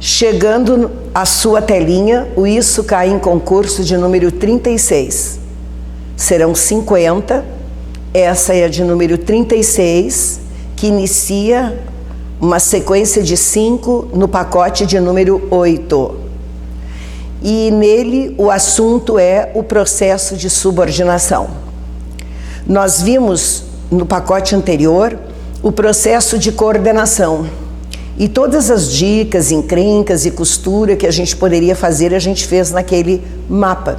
Chegando à sua telinha, o Isso Cai em Concurso de número 36. Serão 50, essa é a de número 36, que inicia uma sequência de 5 no pacote de número 8. E nele o assunto é o processo de subordinação. Nós vimos no pacote anterior o processo de coordenação. E todas as dicas, encrencas e costura que a gente poderia fazer, a gente fez naquele mapa.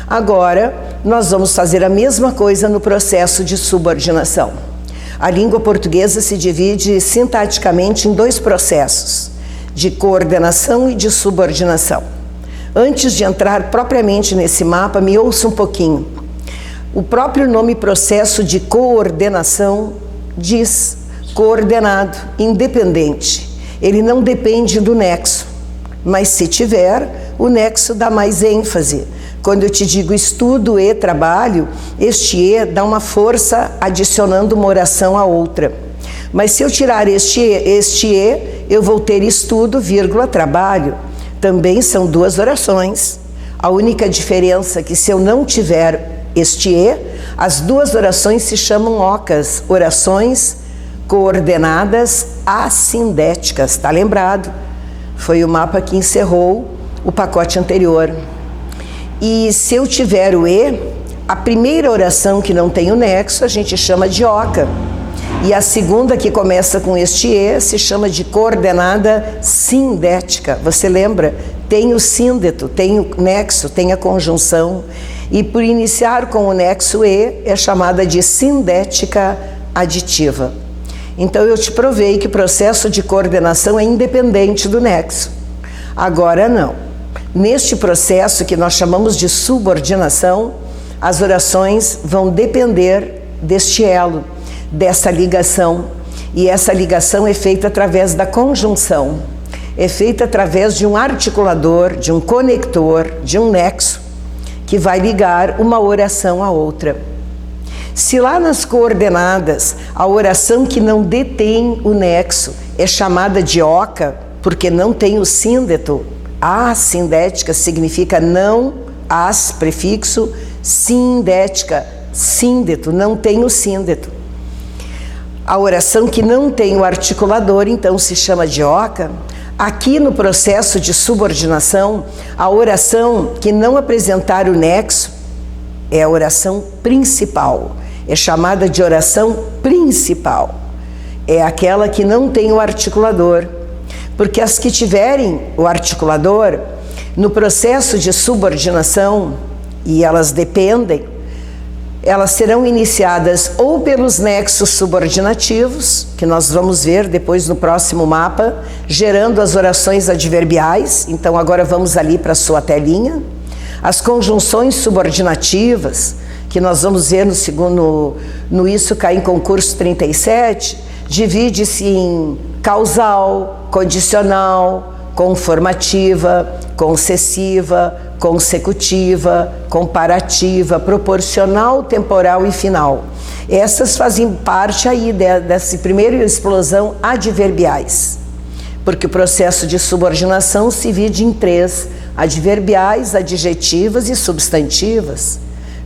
Agora, nós vamos fazer a mesma coisa no processo de subordinação. A língua portuguesa se divide sintaticamente em 2 processos, de coordenação e de subordinação. Antes de entrar propriamente nesse mapa, me ouça um pouquinho. O próprio nome processo de coordenação diz coordenado, independente. Ele não depende do nexo, mas se tiver, o nexo dá mais ênfase. Quando eu te digo estudo e trabalho, este e dá uma força adicionando uma oração à outra. Mas se eu tirar este e, eu vou ter estudo, vírgula, trabalho. Também são 2 orações. A única diferença é que se eu não tiver este e, as 2 orações se chamam ocas, orações coordenadas assindéticas, está lembrado? Foi o mapa que encerrou o pacote anterior. E se eu tiver o e, a primeira oração que não tem o nexo, a gente chama de oca. E a segunda, que começa com este e, se chama de coordenada sindética. Você lembra? Tem o síndeto, tem o nexo, tem a conjunção. E por iniciar com o nexo e, é chamada de sindética aditiva. Então eu te provei que o processo de coordenação é independente do nexo. Agora não. Neste processo que nós chamamos de subordinação, as orações vão depender deste elo, dessa ligação. E essa ligação é feita através da conjunção. É feita através de um articulador, de um conector, de um nexo, que vai ligar uma oração à outra. Se lá nas coordenadas, a oração que não detém o nexo é chamada de oca, porque não tem o síndeto, assindética significa não, as, prefixo, sindética, síndeto, não tem o síndeto. A oração que não tem o articulador, então, se chama de oca. Aqui no processo de subordinação, a oração que não apresentar o nexo é a oração principal. É chamada de oração principal. É aquela que não tem o articulador. Porque as que tiverem o articulador, no processo de subordinação, e elas dependem, elas serão iniciadas ou pelos nexos subordinativos, que nós vamos ver depois no próximo mapa, gerando as orações adverbiais. Então agora vamos ali para a sua telinha. As conjunções subordinativas, que nós vamos ver no Isso Cai em Concurso 37, divide-se em causal, condicional, conformativa, concessiva, consecutiva, comparativa, proporcional, temporal e final. Essas fazem parte aí dessa primeira explosão adverbiais, porque o processo de subordinação se divide em 3, adverbiais, adjetivas e substantivas.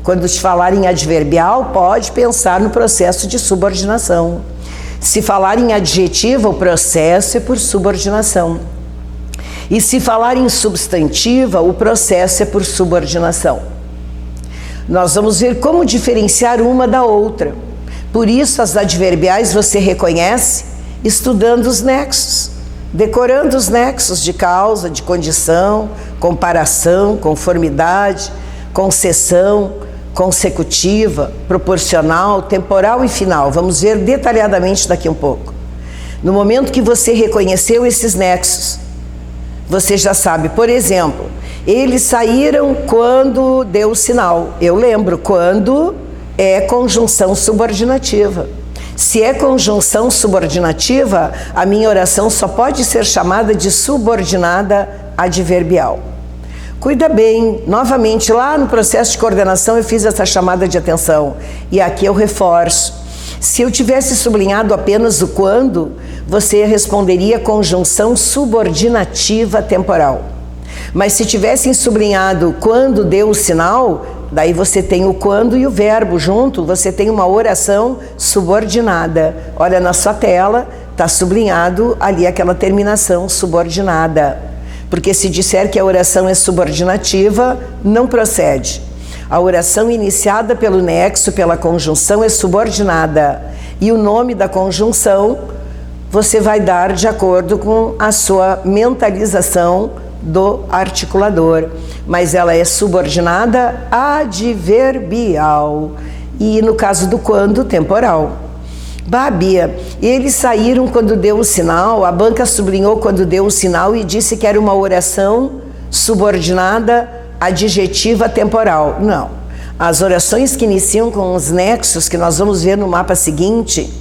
Quando te falar em adverbial, pode pensar no processo de subordinação. Se falar em adjetiva, o processo é por subordinação. E se falar em substantiva, o processo é por subordinação. Nós vamos ver como diferenciar uma da outra. Por isso, as adverbiais você reconhece estudando os nexos, decorando os nexos de causa, de condição, comparação, conformidade, concessão, consecutiva, proporcional, temporal e final. Vamos ver detalhadamente daqui um pouco. No momento que você reconheceu esses nexos, você já sabe, por exemplo, eles saíram quando deu o sinal. Eu lembro, quando é conjunção subordinativa. Se é conjunção subordinativa, a minha oração só pode ser chamada de subordinada adverbial. Cuida bem, novamente, lá no processo de coordenação eu fiz essa chamada de atenção. E aqui eu reforço. Se eu tivesse sublinhado apenas o quando, você responderia conjunção subordinativa temporal. Mas se tivessem sublinhado quando deu o sinal, daí você tem o quando e o verbo junto, você tem uma oração subordinada. Olha na sua tela, está sublinhado ali aquela terminação subordinada. Porque se disser que a oração é subordinativa, não procede. A oração iniciada pelo nexo, pela conjunção, é subordinada. E o nome da conjunção você vai dar de acordo com a sua mentalização do articulador. Mas ela é subordinada adverbial. E no caso do quando, temporal. Bia, eles saíram quando deu o sinal, a banca sublinhou quando deu o sinal e disse que era uma oração subordinada adjetiva temporal. Não. As orações que iniciam com os nexos, que nós vamos ver no mapa seguinte,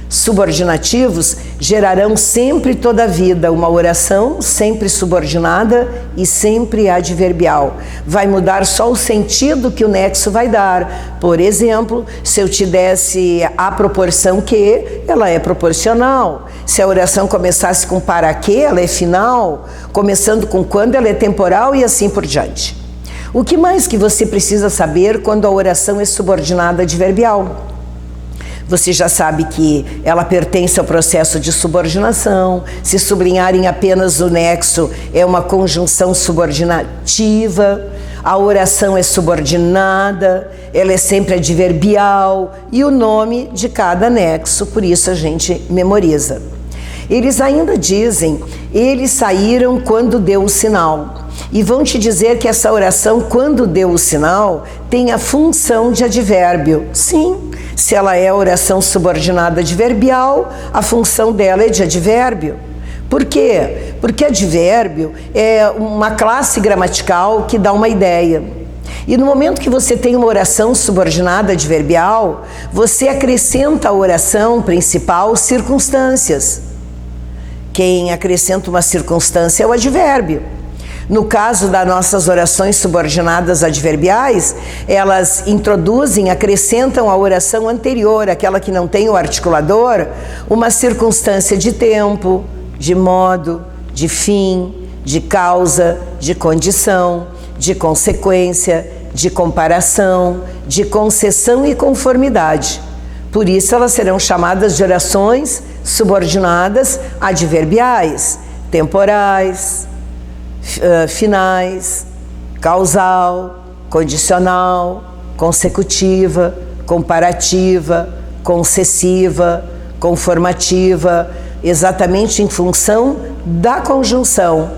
subordinativos, gerarão sempre toda a vida uma oração sempre subordinada e sempre adverbial. Vai mudar só o sentido que o nexo vai dar. Por exemplo, se eu te desse a proporção que, ela é proporcional. Se a oração começasse com para que, ela é final. Começando com quando, ela é temporal e assim por diante. O que mais que você precisa saber quando a oração é subordinada adverbial? Você já sabe que ela pertence ao processo de subordinação. Se sublinharem apenas o nexo, é uma conjunção subordinativa. A oração é subordinada, ela é sempre adverbial e o nome de cada nexo, por isso a gente memoriza. Eles ainda dizem, eles saíram quando deu o sinal. E vão te dizer que essa oração, quando deu o sinal, tem a função de advérbio. Sim, se ela é oração subordinada adverbial, a função dela é de advérbio. Por quê? Porque advérbio é uma classe gramatical que dá uma ideia. E no momento que você tem uma oração subordinada adverbial, você acrescenta à oração principal circunstâncias. Quem acrescenta uma circunstância é o advérbio. No caso das nossas orações subordinadas adverbiais, elas introduzem, acrescentam à oração anterior, aquela que não tem o articulador, uma circunstância de tempo, de modo, de fim, de causa, de condição, de consequência, de comparação, de concessão e conformidade. Por isso elas serão chamadas de orações subordinadas adverbiais, temporais, finais, causal, condicional, consecutiva, comparativa, concessiva, conformativa, exatamente em função da conjunção,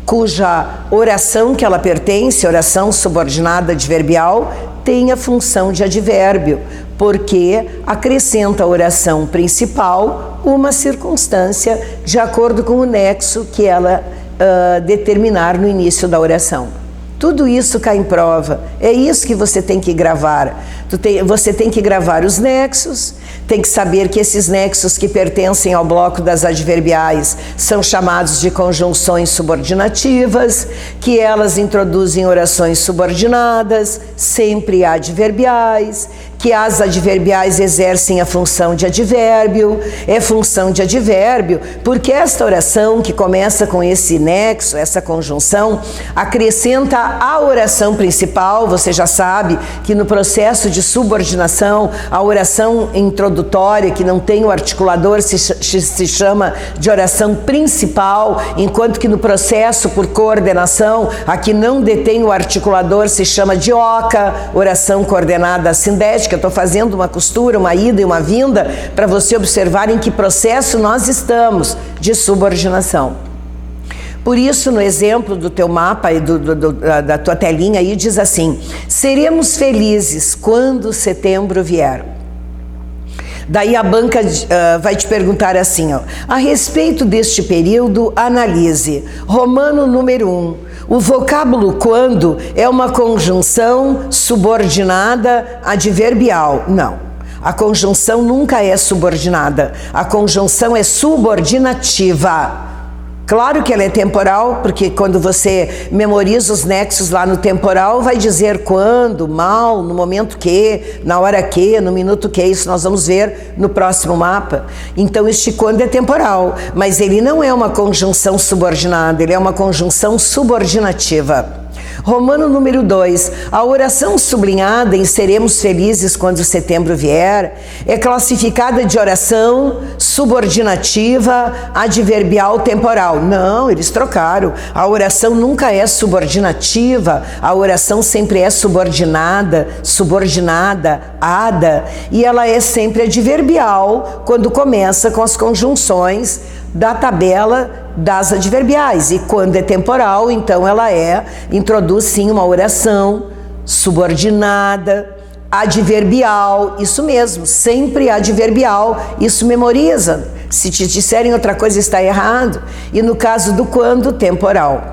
cuja oração que ela pertence, oração subordinada adverbial, tem a função de advérbio, porque acrescenta à oração principal uma circunstância de acordo com o nexo que ela determinar no início da oração. Tudo isso cai em prova. É isso que você tem que gravar. Você tem que gravar os nexos, tem que saber que esses nexos que pertencem ao bloco das adverbiais são chamados de conjunções subordinativas, que elas introduzem orações subordinadas, sempre adverbiais, que as adverbiais exercem a função de advérbio. É função de advérbio porque esta oração que começa com esse nexo, essa conjunção, acrescenta à oração principal. Você já sabe que no processo de subordinação, a oração introdutória, que não tem o articulador, se chama de oração principal, enquanto que no processo por coordenação, a que não detém o articulador, se chama de oca, oração coordenada sindética. Eu estou fazendo uma costura, uma ida e uma vinda, para você observar em que processo nós estamos de subordinação. Por isso, no exemplo do teu mapa e da tua telinha aí, diz assim: seremos felizes quando setembro vier. Daí a banca vai te perguntar assim, ó, a respeito deste período, analise. Romano número 1. O vocábulo quando é uma conjunção subordinada adverbial. Não. A conjunção nunca é subordinada. A conjunção é subordinativa. Claro que ela é temporal, porque quando você memoriza os nexos lá no temporal, vai dizer quando, mal, no momento que, na hora que, no minuto que, isso nós vamos ver no próximo mapa. Então este quando é temporal, mas ele não é uma conjunção subordinada, ele é uma conjunção subordinativa. Romano número 2, a oração sublinhada em seremos felizes quando setembro vier, é classificada de oração subordinativa adverbial temporal. Não, eles trocaram. A oração nunca é subordinativa, a oração sempre é subordinada, ada, e ela é sempre adverbial quando começa com as conjunções da tabela das adverbiais, e quando é temporal, então ela introduz sim uma oração subordinada, adverbial, isso mesmo, sempre adverbial, isso memoriza. Se te disserem outra coisa está errado. E no caso do quando, temporal.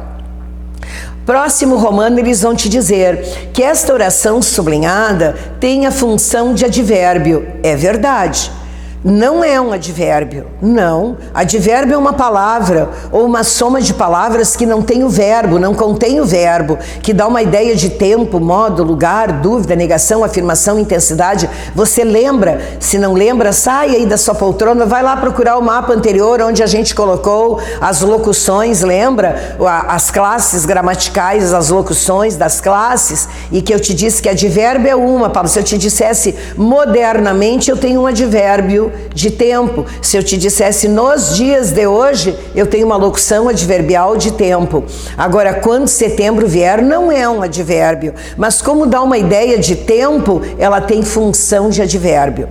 Próximo Romano, eles vão te dizer que esta oração sublinhada tem a função de advérbio. É verdade. Não é um advérbio, não. Advérbio é uma palavra ou uma soma de palavras que não tem o verbo, não contém o verbo, que dá uma ideia de tempo, modo, lugar, dúvida, negação, afirmação, intensidade. Você lembra? Se não lembra, sai aí da sua poltrona, vai lá procurar o mapa anterior onde a gente colocou as locuções, lembra? As classes gramaticais, as locuções das classes, e que eu te disse que advérbio é uma, Paulo. Se eu te dissesse modernamente, eu tenho um advérbio de tempo. Se eu te dissesse nos dias de hoje, eu tenho uma locução adverbial de tempo. Agora, quando setembro vier, não é um advérbio, mas como dá uma ideia de tempo, ela tem função de advérbio.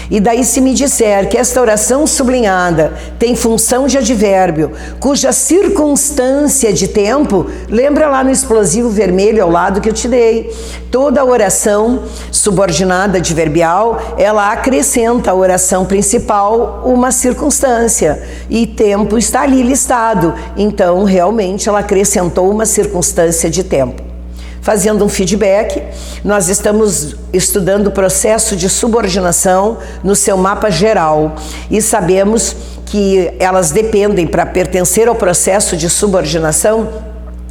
E daí, se me disser que esta oração sublinhada tem função de advérbio, cuja circunstância de tempo, lembra lá no explosivo vermelho ao lado que eu te dei. Toda oração subordinada adverbial, ela acrescenta à oração principal uma circunstância, e tempo está ali listado. Então, realmente, ela acrescentou uma circunstância de tempo. Fazendo um feedback, nós estamos estudando o processo de subordinação no seu mapa geral e sabemos que elas dependem, para pertencer ao processo de subordinação,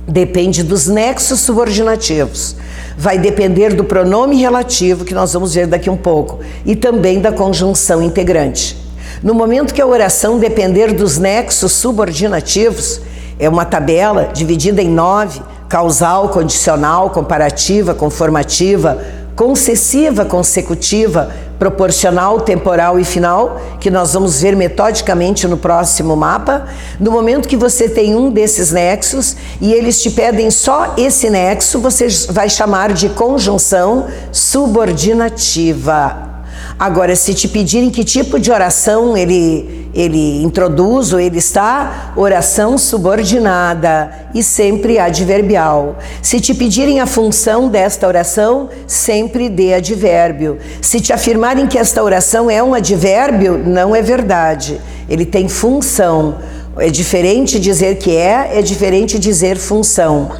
depende dos nexos subordinativos. Vai depender do pronome relativo, que nós vamos ver daqui um pouco, e também da conjunção integrante. No momento que a oração depender dos nexos subordinativos, é uma tabela dividida em 9, causal, condicional, comparativa, conformativa, concessiva, consecutiva, proporcional, temporal e final, que nós vamos ver metodicamente no próximo mapa. No momento que você tem um desses nexos e eles te pedem só esse nexo, você vai chamar de conjunção subordinativa. Agora, se te pedirem que tipo de oração ele introduz ou ele está, oração subordinada e sempre adverbial. Se te pedirem a função desta oração, sempre dê advérbio. Se te afirmarem que esta oração é um advérbio, não é verdade. Ele tem função. É diferente dizer que é diferente dizer função.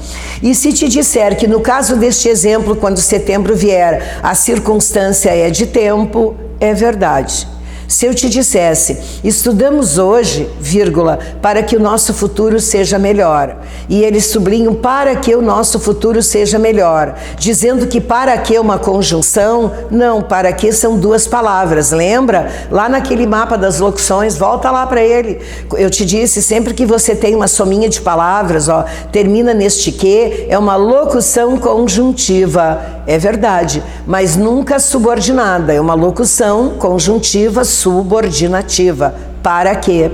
E se te disser que no caso deste exemplo, quando setembro vier, a circunstância é de tempo, é verdade. Se eu te dissesse, estudamos hoje, vírgula, para que o nosso futuro seja melhor, e eles sublinham para que o nosso futuro seja melhor, dizendo que para que é uma conjunção, não, para que são duas palavras, lembra? Lá naquele mapa das locuções, volta lá para ele. Eu te disse, sempre que você tem uma sominha de palavras, ó, termina neste que, é uma locução conjuntiva, é verdade, mas nunca subordinada, é uma locução conjuntiva subordinativa. Para quê?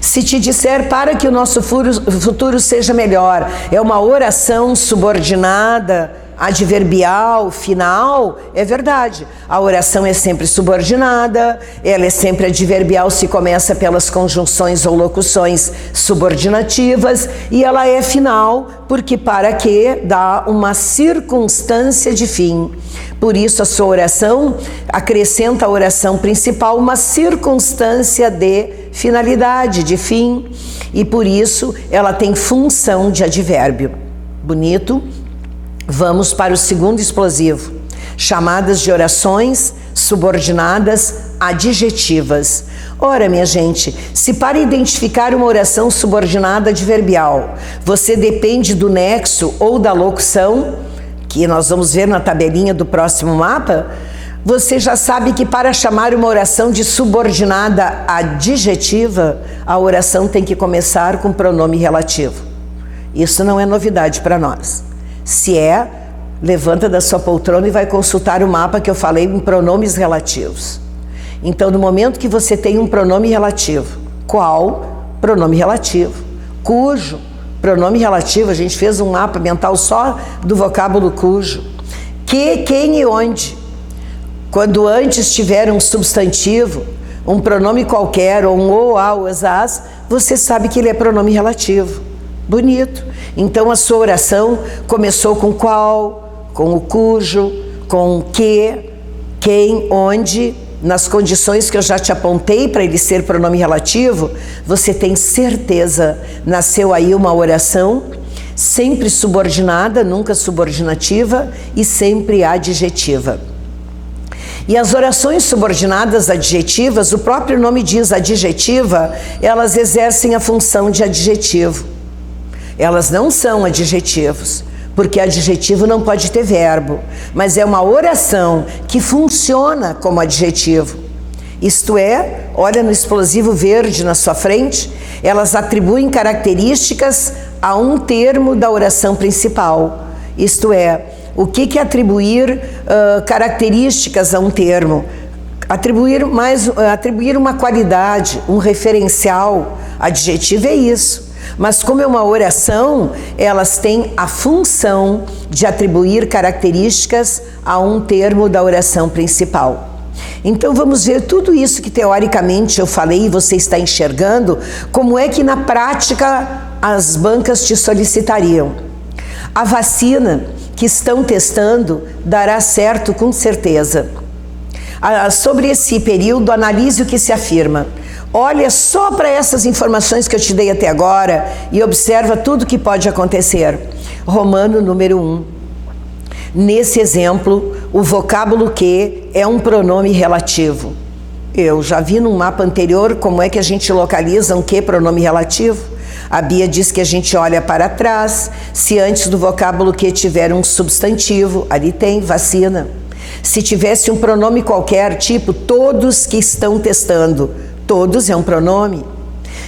Se te disser para que o nosso futuro seja melhor, é uma oração subordinada, adverbial, final, é verdade. A oração é sempre subordinada, ela é sempre adverbial se começa pelas conjunções ou locuções subordinativas, e ela é final porque para que dá uma circunstância de fim. Por isso a sua oração acrescenta à oração principal uma circunstância de finalidade, de fim, e por isso ela tem função de advérbio. Bonito? Vamos para o segundo explosivo, chamadas de orações subordinadas adjetivas. Ora, minha gente, se para identificar uma oração subordinada adverbial, você depende do nexo ou da locução, que nós vamos ver na tabelinha do próximo mapa, você já sabe que para chamar uma oração de subordinada adjetiva, a oração tem que começar com pronome relativo. Isso não é novidade para nós. Se é, levanta da sua poltrona e vai consultar o mapa que eu falei em pronomes relativos. Então, no momento que você tem um pronome relativo, qual? Pronome relativo. Cujo? Pronome relativo, a gente fez um mapa mental só do vocábulo cujo. Que, quem e onde. Quando antes tiver um substantivo, um pronome qualquer, ou um ou, a, os, as, você sabe que ele é pronome relativo. Bonito. Então a sua oração começou com qual, com o cujo, com o que, quem, onde, nas condições que eu já te apontei para ele ser pronome relativo, você tem certeza, nasceu aí uma oração sempre subordinada, nunca subordinativa e sempre adjetiva. E as orações subordinadas adjetivas, o próprio nome diz adjetiva, elas exercem a função de adjetivo. Elas não são adjetivos, porque adjetivo não pode ter verbo, mas é uma oração que funciona como adjetivo. Isto é, olha no explosivo verde na sua frente, elas atribuem características a um termo da oração principal. Isto é, o que é atribuir características a um termo? Atribuir uma qualidade, um referencial. Adjetivo é isso. Mas como é uma oração, elas têm a função de atribuir características a um termo da oração principal. Então vamos ver tudo isso que teoricamente eu falei e você está enxergando, como é que na prática as bancas te solicitariam. A vacina que estão testando dará certo com certeza. Sobre esse período, analise o que se afirma. Olha só para essas informações que eu te dei até agora e observa tudo que pode acontecer. Romano número 1. Nesse exemplo, o vocábulo que é um pronome relativo. Eu já vi num mapa anterior como é que a gente localiza um que pronome relativo. A Bia diz que a gente olha para trás, se antes do vocábulo que tiver um substantivo, ali tem vacina. Se tivesse um pronome qualquer, tipo todos que estão testando, todos é um pronome.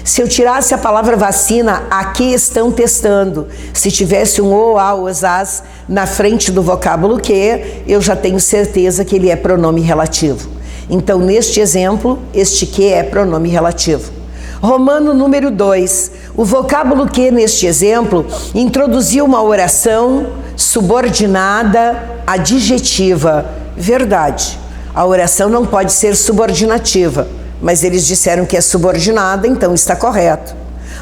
Se eu tirasse a palavra vacina, a que estão testando, se tivesse um ou, a, os, as na frente do vocábulo que, eu já tenho certeza que ele é pronome relativo. Então, neste exemplo, este que é pronome relativo. Romano número 2. O vocábulo que, neste exemplo, introduziu uma oração subordinada adjetiva. Verdade. A oração não pode ser subordinativa, mas eles disseram que é subordinada, então está correto.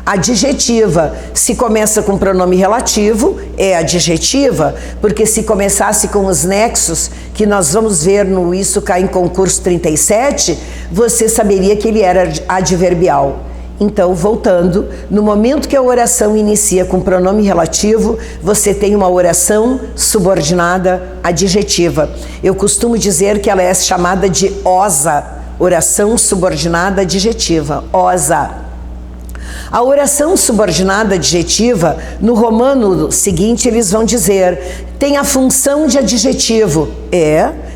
Adjetiva, se começa com pronome relativo, é adjetiva, porque se começasse com os nexos, que nós vamos ver no Isso Cai em Concurso 37, você saberia que ele era adverbial. Então, voltando, no momento que a oração inicia com pronome relativo, você tem uma oração subordinada adjetiva. Eu costumo dizer que ela é chamada de OSA, oração subordinada adjetiva, OSA. A oração subordinada adjetiva, no romano seguinte, eles vão dizer, tem a função de adjetivo.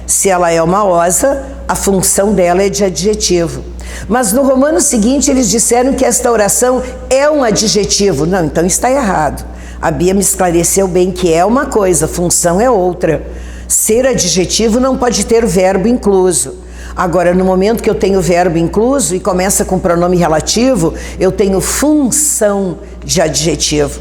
Se ela é uma OSA, a função dela é de adjetivo. Mas no romano seguinte, eles disseram que esta oração é um adjetivo. Não, então está errado. A Bia me esclareceu bem que é uma coisa, função é outra. Ser adjetivo não pode ter verbo incluso. Agora, no momento que eu tenho verbo incluso e começa com pronome relativo, eu tenho função de adjetivo.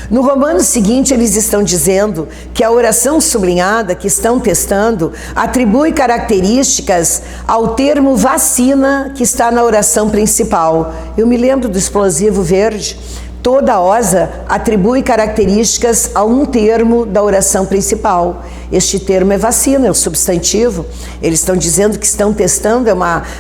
No romano seguinte, eles estão dizendo que a oração sublinhada que estão testando atribui características ao termo vacina que está na oração principal. Eu me lembro do explosivo verde. Toda OSA atribui características a um termo da oração principal. Este termo é vacina, é o substantivo. Eles estão dizendo que estão testando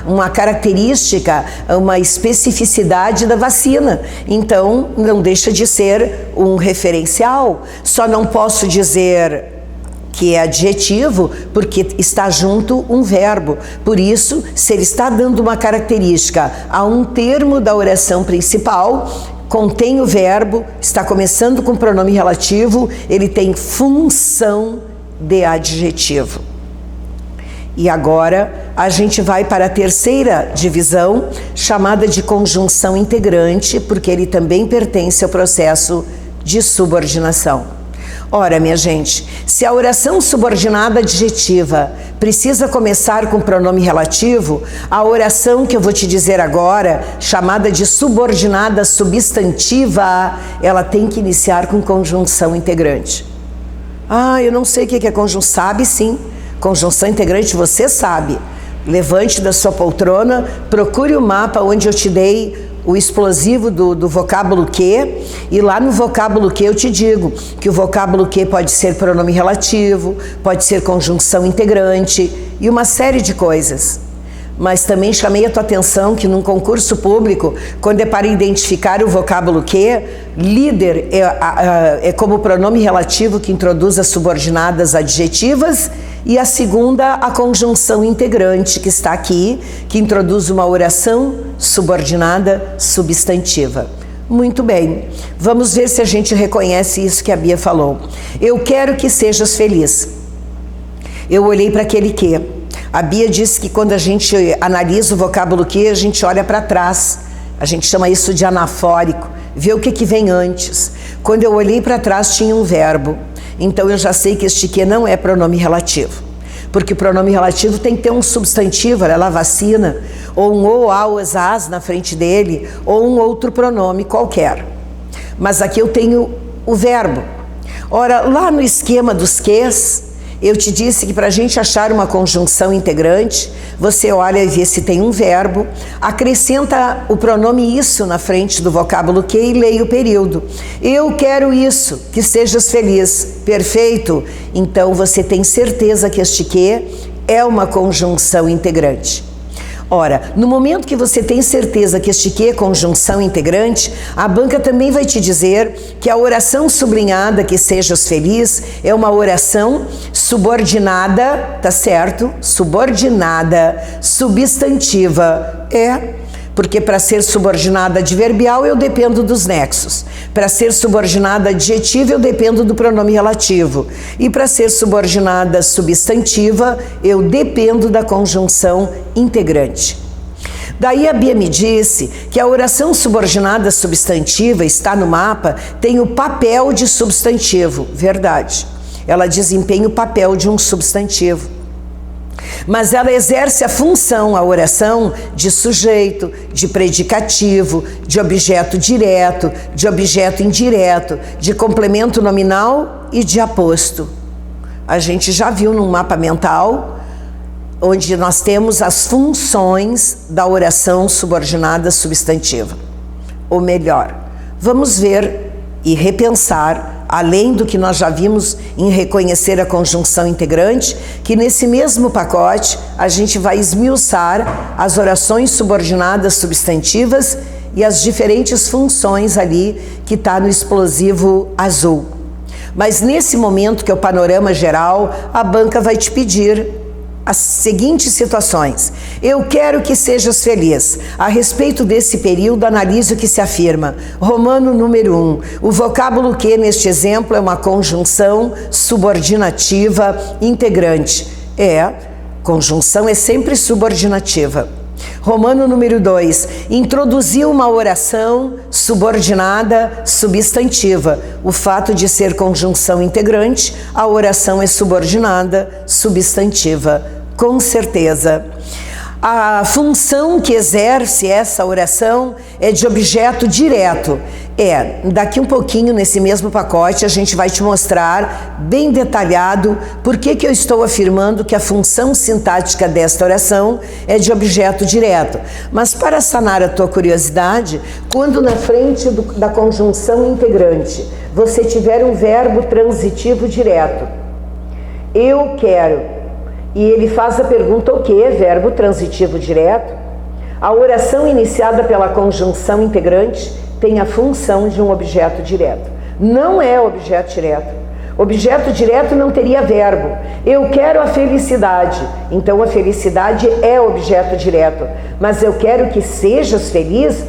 uma característica, uma especificidade da vacina. Então, não deixa de ser um referencial. Só não posso dizer que é adjetivo, porque está junto um verbo. Por isso, se ele está dando uma característica a um termo da oração principal, contém o verbo, está começando com pronome relativo, ele tem função de adjetivo. E agora a gente vai para a terceira divisão, chamada de conjunção integrante, porque ele também pertence ao processo de subordinação. Ora, minha gente, se a oração subordinada adjetiva precisa começar com pronome relativo, a oração que eu vou te dizer agora, chamada de subordinada substantiva, ela tem que iniciar com conjunção integrante. Ah, eu não sei o que é conjunção. Sabe sim, conjunção integrante você sabe. Levante da sua poltrona, procure o mapa onde eu te dei o explosivo do vocábulo que, e lá no vocábulo que eu te digo que o vocábulo que pode ser pronome relativo, pode ser conjunção integrante e uma série de coisas. Mas também chamei a tua atenção que num concurso público, quando é para identificar o vocábulo que, líder é como pronome relativo que introduz as subordinadas adjetivas, e a segunda, a conjunção integrante, que está aqui, que introduz uma oração subordinada substantiva. Muito bem, vamos ver se a gente reconhece isso que a Bia falou. Eu quero que sejas feliz. Eu olhei para aquele que. A Bia disse que quando a gente analisa o vocábulo que, a gente olha para trás. A gente chama isso de anafórico, vê o que vem antes. Quando eu olhei para trás, tinha um verbo. Então eu já sei que este que não é pronome relativo. Porque o pronome relativo tem que ter um substantivo, ela vacina, ou um ou, as, as na frente dele, ou um outro pronome qualquer. Mas aqui eu tenho o verbo. Ora, lá no esquema dos ques, eu te disse que para a gente achar uma conjunção integrante, você olha e vê se tem um verbo, acrescenta o pronome isso na frente do vocábulo que e leia o período. Eu quero isso, que sejas feliz. Perfeito? Então você tem certeza que este que é uma conjunção integrante. Ora, no momento que você tem certeza que este que é conjunção integrante, a banca também vai te dizer que a oração sublinhada, que sejas feliz, é uma oração subordinada, tá certo? Subordinada, substantiva. Porque para ser subordinada adverbial eu dependo dos nexos. Para ser subordinada adjetiva eu dependo do pronome relativo. E para ser subordinada substantiva eu dependo da conjunção integrante. Daí a Bia me disse que a oração subordinada substantiva, está no mapa, tem o papel de substantivo. Verdade. Ela desempenha o papel de um substantivo. Mas ela exerce a função, a oração, de sujeito, de predicativo, de objeto direto, de objeto indireto, de complemento nominal e de aposto. A gente já viu num mapa mental, onde nós temos as funções da oração subordinada substantiva. Ou melhor, vamos ver e repensar, além do que nós já vimos em reconhecer a conjunção integrante, que nesse mesmo pacote a gente vai esmiuçar as orações subordinadas substantivas e as diferentes funções ali que está no explosivo azul. Mas nesse momento, que é o panorama geral, a banca vai te pedir as seguintes situações. Eu quero que sejas feliz. A respeito desse período, analise o que se afirma. Romano número 1. O vocábulo que, neste exemplo, é uma conjunção subordinativa integrante. Conjunção é sempre subordinativa. Romano número 2. Introduziu uma oração subordinada substantiva. O fato de ser conjunção integrante, a oração é subordinada substantiva. Com certeza. A função que exerce essa oração é de objeto direto. Daqui um pouquinho, nesse mesmo pacote, a gente vai te mostrar bem detalhado por que eu estou afirmando que a função sintática desta oração é de objeto direto. Mas para sanar a tua curiosidade, quando na frente da conjunção integrante você tiver um verbo transitivo direto, eu quero, e ele faz a pergunta o que? Verbo transitivo direto. A oração iniciada pela conjunção integrante tem a função de um objeto direto. Não é objeto direto. Objeto direto não teria verbo. Eu quero a felicidade. Então a felicidade é objeto direto. Mas eu quero que sejas feliz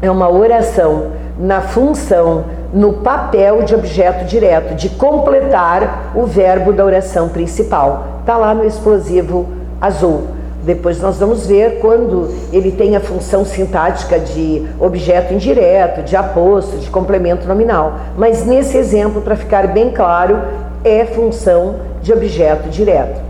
é uma oração na função, no papel de objeto direto, de completar o verbo da oração principal. Está lá no explosivo azul. Depois nós vamos ver quando ele tem a função sintática de objeto indireto, de aposto, de complemento nominal. Mas nesse exemplo, para ficar bem claro, é função de objeto direto.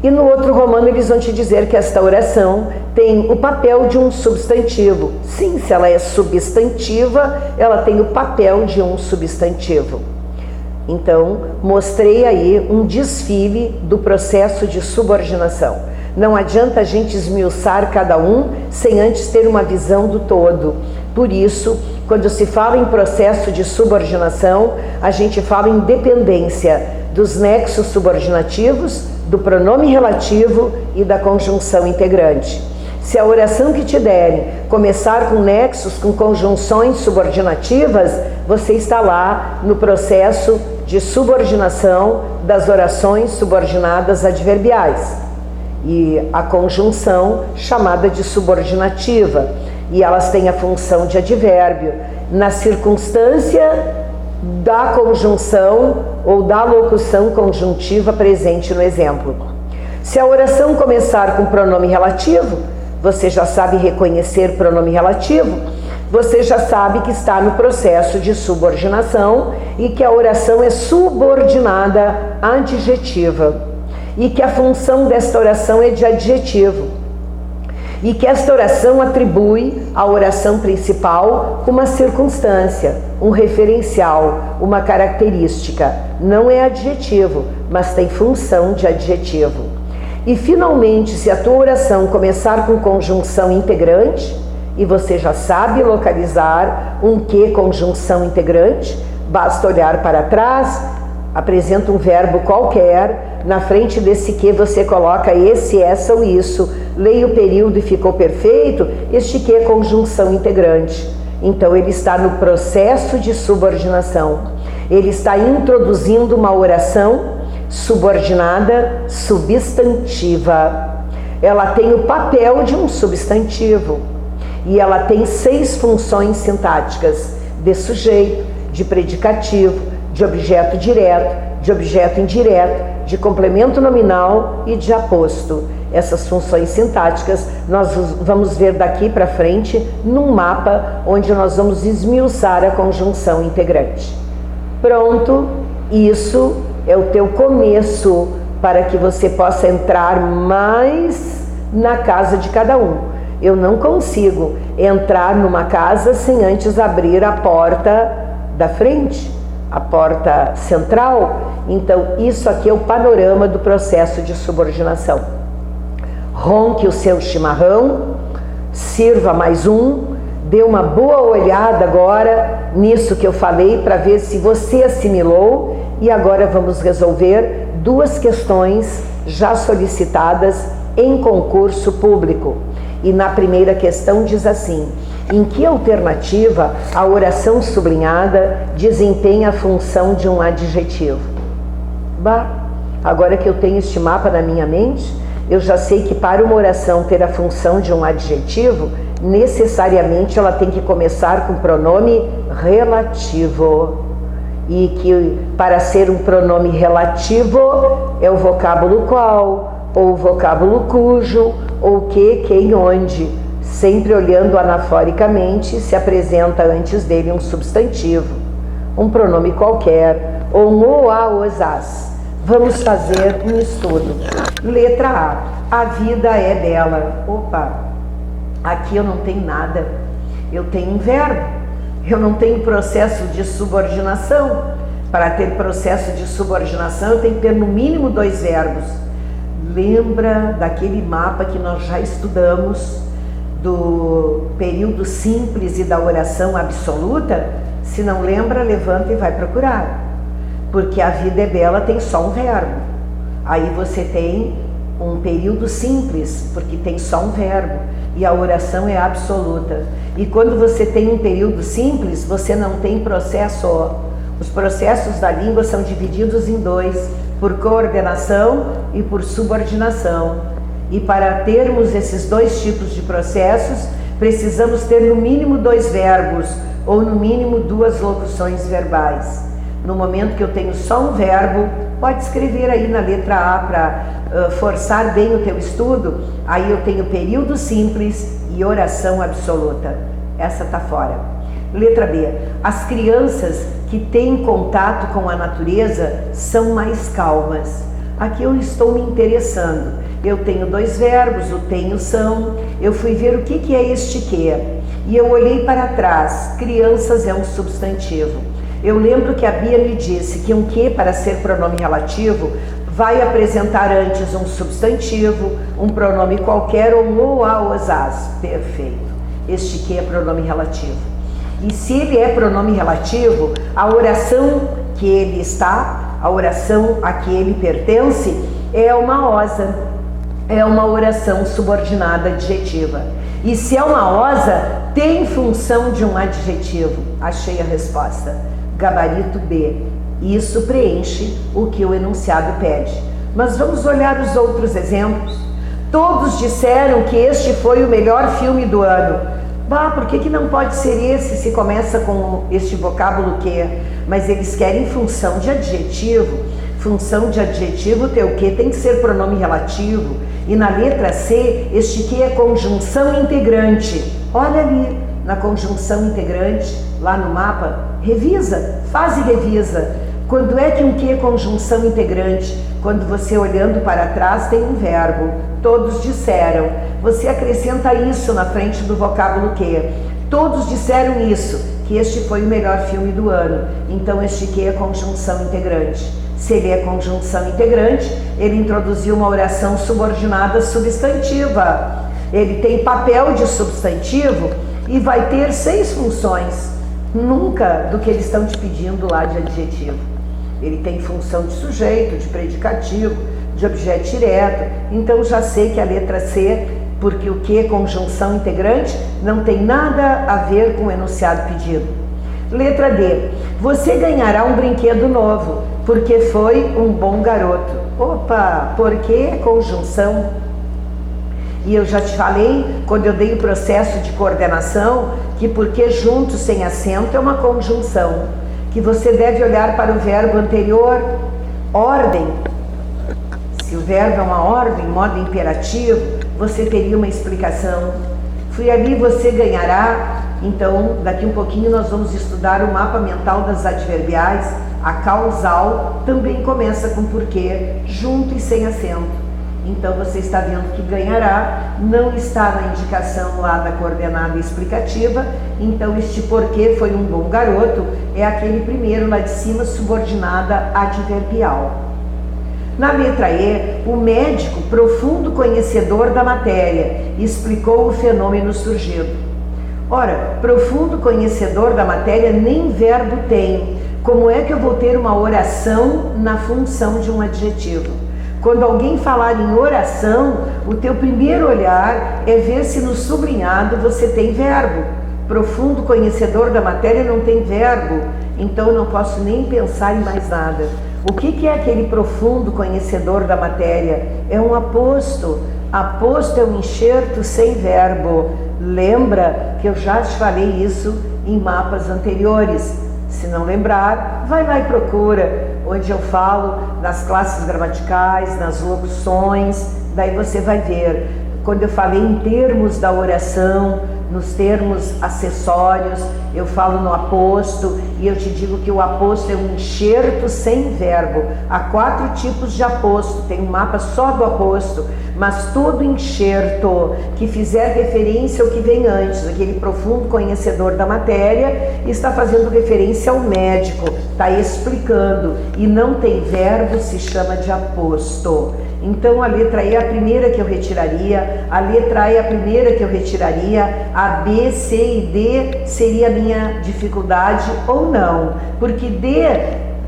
E no outro romano eles vão te dizer que esta oração tem o papel de um substantivo. Sim, se ela é substantiva, ela tem o papel de um substantivo. Então, mostrei aí um desfile do processo de subordinação. Não adianta a gente esmiuçar cada um sem antes ter uma visão do todo. Por isso, quando se fala em processo de subordinação, a gente fala em dependência dos nexos subordinativos, do pronome relativo e da conjunção integrante. Se a oração que te derem começar com nexos, com conjunções subordinativas, você está lá no processo de subordinação das orações subordinadas adverbiais. E a conjunção chamada de subordinativa, e elas têm a função de advérbio na circunstância da conjunção ou da locução conjuntiva presente no exemplo. Se a oração começar com pronome relativo, você já sabe reconhecer pronome relativo, você já sabe que está no processo de subordinação e que a oração é subordinada adjetiva. E que a função desta oração é de adjetivo. E que esta oração atribui à oração principal uma circunstância, um referencial, uma característica. Não é adjetivo, mas tem função de adjetivo. E finalmente, se a tua oração começar com conjunção integrante, e você já sabe localizar um que conjunção integrante, basta olhar para trás, apresenta um verbo qualquer, na frente desse que você coloca esse, essa ou isso, leia o período e ficou perfeito, este que é conjunção integrante. Então ele está no processo de subordinação, ele está introduzindo uma oração subordinada substantiva. Ela tem o papel de um substantivo e ela tem 6 funções sintáticas: de sujeito, de predicativo, de objeto direto, de objeto indireto, de complemento nominal e de aposto. Essas funções sintáticas nós vamos ver daqui para frente num mapa onde nós vamos esmiuçar a conjunção integrante. Pronto, isso é o teu começo para que você possa entrar mais na casa de cada um. Eu não consigo entrar numa casa sem antes abrir a porta da frente, a porta central. Então isso aqui é o panorama do processo de subordinação. Ronque o seu chimarrão, sirva mais um, dê uma boa olhada agora nisso que eu falei para ver se você assimilou, e agora vamos resolver 2 questões já solicitadas em concurso público. E na primeira questão diz assim: em que alternativa a oração sublinhada desempenha a função de um adjetivo? Bah, agora que eu tenho este mapa na minha mente, eu já sei que para uma oração ter a função de um adjetivo, necessariamente ela tem que começar com pronome relativo. E que para ser um pronome relativo é o vocábulo qual, ou o vocábulo cujo, ou que, quem, onde. Sempre olhando anaforicamente, se apresenta antes dele um substantivo, um pronome qualquer, ou um ou, a, os, as. Vamos fazer um estudo. Letra A. A vida é bela. Opa, aqui eu não tenho nada. Eu tenho um verbo. Eu não tenho processo de subordinação. Para ter processo de subordinação, eu tenho que ter no mínimo 2 verbos. Lembra daquele mapa que nós já estudamos do período simples e da oração absoluta? Se não lembra, levanta e vai procurar. Porque a vida é bela tem só um verbo. Aí você tem um período simples, porque tem só um verbo. E a oração é absoluta. E quando você tem um período simples, você não tem processo. Os processos da língua são divididos em dois, por coordenação e por subordinação. E para termos esses dois tipos de processos, precisamos ter no mínimo 2 verbos, ou no mínimo 2 locuções verbais. No momento que eu tenho só um verbo, pode escrever aí na letra A para forçar bem o teu estudo. Aí eu tenho período simples e oração absoluta. Essa tá fora. Letra B. As crianças que têm contato com a natureza são mais calmas. Aqui eu estou me interessando. Eu tenho 2 verbos, o tenho, são. Eu fui ver o que é este que. E eu olhei para trás. Crianças é um substantivo. Eu lembro que a Bia me disse que um que, para ser pronome relativo, vai apresentar antes um substantivo, um pronome qualquer ou um ou a, os, as. Perfeito. Este que é pronome relativo. E se ele é pronome relativo, a oração que ele está, a oração a que ele pertence, é uma osa, é uma oração subordinada adjetiva. E se é uma osa, tem função de um adjetivo. Achei a resposta. Gabarito B. Isso preenche o que o enunciado pede. Mas vamos olhar os outros exemplos. Todos disseram que este foi o melhor filme do ano. Bah, por que não pode ser esse se começa com este vocábulo que? Mas eles querem função de adjetivo. Função de adjetivo, teu que tem que ser pronome relativo. E na letra C, este que é conjunção integrante. Olha ali, na conjunção integrante, lá no mapa, revisa, faz e revisa. Quando é que um que é conjunção integrante? Quando você olhando para trás tem um verbo. Todos disseram. Você acrescenta isso na frente do vocábulo que. Todos disseram isso, que este foi o melhor filme do ano. Então este que é conjunção integrante. Se ele é conjunção integrante, ele introduziu uma oração subordinada substantiva. Ele tem papel de substantivo e vai ter 6 funções. Nunca do que eles estão te pedindo lá de adjetivo. Ele tem função de sujeito, de predicativo, de objeto direto. Então já sei que a letra C, porque o que é conjunção integrante, não tem nada a ver com o enunciado pedido. Letra D. Você ganhará um brinquedo novo, porque foi um bom garoto. Opa, porque é conjunção. E eu já te falei, quando eu dei o processo de coordenação, que porque junto sem acento é uma conjunção. Que você deve olhar para o verbo anterior, ordem. Se o verbo é uma ordem, modo imperativo, você teria uma explicação. Fui ali, você ganhará. Então, daqui um pouquinho nós vamos estudar o mapa mental das adverbiais. A causal também começa com porquê, junto e sem acento. Então você está vendo que ganhará, não está na indicação lá da coordenada explicativa. Então este porquê foi um bom garoto, é aquele primeiro lá de cima, subordinada adverbial. Na letra E, o médico, profundo conhecedor da matéria, explicou o fenômeno surgido. Ora, profundo conhecedor da matéria nem verbo tem. Como é que eu vou ter uma oração na função de um adjetivo? Quando alguém falar em oração, o teu primeiro olhar é ver se no sublinhado você tem verbo. Profundo conhecedor da matéria não tem verbo, então eu não posso nem pensar em mais nada. O que é aquele profundo conhecedor da matéria? É um aposto. Aposto é um enxerto sem verbo. Lembra que eu já te falei isso em mapas anteriores. Se não lembrar, vai lá e procura, onde eu falo nas classes gramaticais, nas locuções, daí você vai ver. Quando eu falei em termos da oração, nos termos acessórios, eu falo no aposto e eu te digo que o aposto é um enxerto sem verbo. Há 4 tipos de aposto, tem um mapa só do aposto, mas todo enxerto que fizer referência ao que vem antes, aquele profundo conhecedor da matéria, está fazendo referência ao médico, está explicando, e não tem verbo, se chama de aposto. Então a letra E é a primeira que eu retiraria, a letra A é a primeira que eu retiraria, a B, C e D seria a minha dificuldade ou não, porque D,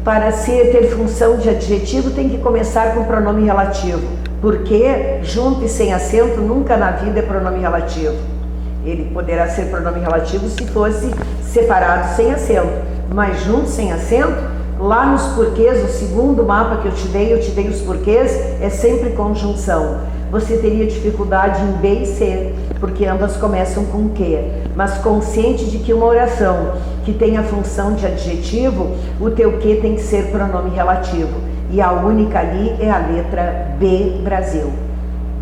para ter função de adjetivo, tem que começar com pronome relativo, porque junto e sem acento nunca na vida é pronome relativo. Ele poderá ser pronome relativo se fosse separado sem acento, mas junto sem acento, lá nos porquês, o segundo mapa que eu te dei os porquês, é sempre conjunção. Você teria dificuldade em B e C, porque ambas começam com que, mas consciente de que uma oração que tem a função de adjetivo, o teu que tem que ser pronome relativo. E a única ali é a letra B, Brasil.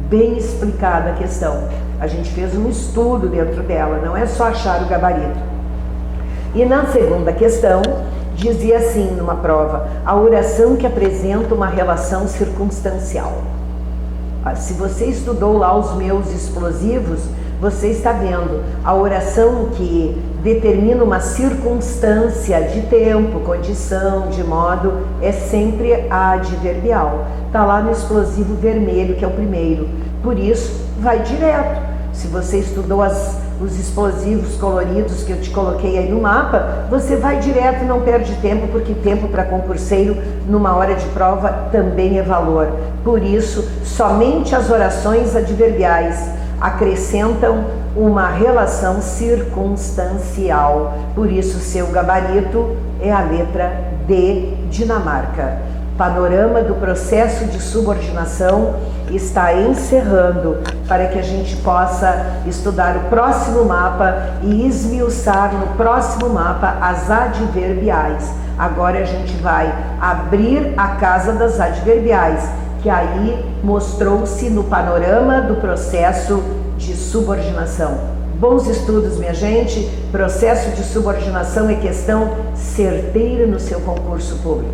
Bem explicada a questão. A gente fez um estudo dentro dela, não é só achar o gabarito. E na segunda questão, dizia assim numa prova, a oração que apresenta uma relação circunstancial. Se você estudou lá os meus explosivos, você está vendo a oração que determina uma circunstância de tempo, condição, de modo, é sempre a adverbial. Está lá no explosivo vermelho, que é o primeiro. Por isso, vai direto. Se você estudou os explosivos coloridos que eu te coloquei aí no mapa, você vai direto e não perde tempo, porque tempo para concurseiro numa hora de prova também é valor. Por isso, somente as orações adverbiais acrescentam uma relação circunstancial. Por isso, seu gabarito é a letra D, Dinamarca. Panorama do processo de subordinação está encerrando para que a gente possa estudar o próximo mapa e esmiuçar no próximo mapa as adverbiais. Agora a gente vai abrir a casa das adverbiais, que aí mostrou-se no panorama do processo de subordinação. Bons estudos, minha gente. Processo de subordinação é questão certeira no seu concurso público.